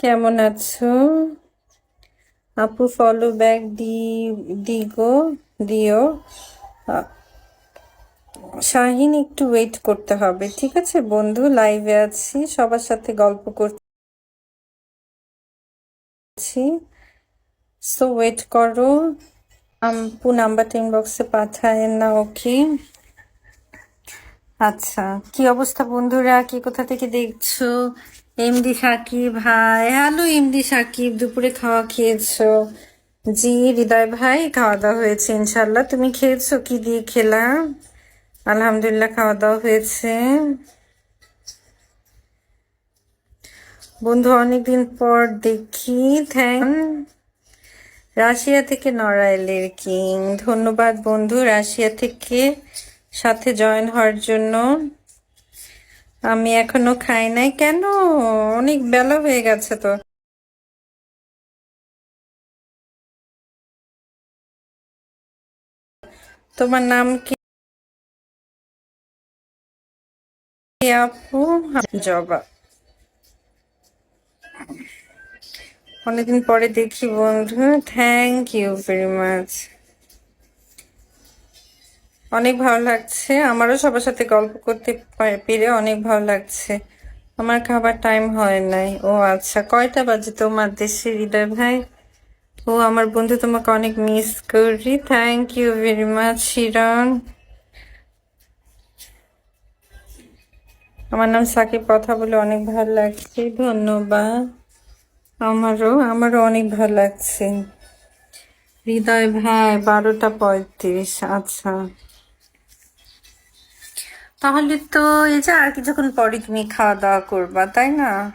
কেমন আছো আপু? ফলো ব্যাক দিগো দিও। আ- শাহিন, একটু ওয়েট করতে হবে, ঠিক আছে বন্ধু? লাইভে আছি, সবার সাথে গল্প করছি, সো ওয়েট করো। আপু নাম্বারটা ইনবক্সে পাঠায় না, ওকে? আচ্ছা, কি অবস্থা বন্ধুরা? কি কোথা থেকে দেখছো? MD Sakib, hi. Hello MD Sakib, দুপুরে খাওয়া খেয়েছো? জি হৃদয় ভাই, খাওয়া দাওয়া হয়েছে ইনশাল্লাহ। তুমি খেয়েছো? কি দিয়ে খেলা? আলহামদুলিল্লাহ, খাওয়া দাওয়া হয়েছে। বন্ধু অনেকদিন পর দেখি। থ্যাংক। রাশিয়া থেকে নড়াইলের কিং, ধন্যবাদ বন্ধু রাশিয়া থেকে সাথে জয়েন হওয়ার জন্য। আমি এখনো খাই নাই। কেন? অনেক বেলা হয়ে গেছে তো। তোমার নাম কি আপু? জবা। অনেকদিন পরে দেখি বন্ধু, থ্যাংক ইউ ভেরি মাচ। অনেক ভালো লাগছে, আমারও সবার সাথে গল্প করতে পেরে অনেক ভালো লাগছে। আমার খাবার টাইম হয় নাই। ও আচ্ছা, কয়টা বাজে তোমার দেশে হৃদয় ভাই? ও আমার বন্ধু, তোমাকে অনেক মিস করি। Thank you very much Shiron. আমার নাম সাকিব, কথা বলে অনেক ভালো লাগছে, ধন্যবাদ। আমারও অনেক ভালো লাগছে। হৃদয় ভাই 12টা 35, আচ্ছা। তাহলে তো এই যে আর কিছুক্ষণ পরে তুমি খাওয়া দাওয়া করবা, তাই না?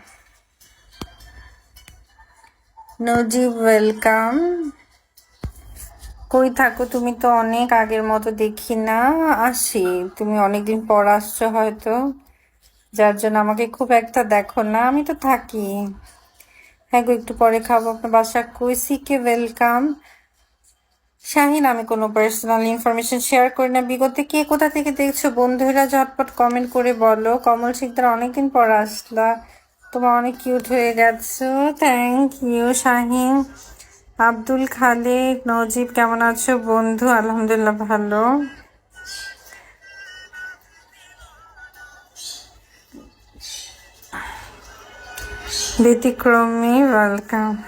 নজিব ওয়েলকাম। কই থাকো তুমি? তো অনেক আগের মতো দেখি না। আসি, তুমি অনেকদিন পর আসছো হয়তো, যার জন্য আমাকে খুব একটা দেখো না। আমি তো থাকি। হ্যাঁ গো, একটু পরে খাবো। আপনার বাসা কই? সিকে ওয়েলকাম। শাহিন, আমি কোনো পার্সোনাল ইনফরমেশন শেয়ার করি না। বিগতে কে কোথা থেকে দেখছো বন্ধুরা, ঝটপট কমেন্ট করে বলো। কমল শিকদার, অনেকদিন পর আসলা, তোমার অনেক কিউট হয়ে গেছো। Thank you Shahin. আব্দুল খালিক নজিব, কেমন আছো বন্ধু? আলহামদুলিল্লাহ ভালো। ব্যতিক্রমী ওয়েলকাম।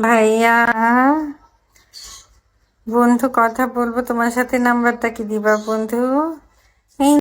ভাইয়া, বন্ধু কথা বলবো তোমার সাথে, নাম্বারটা কি দিবা বন্ধু?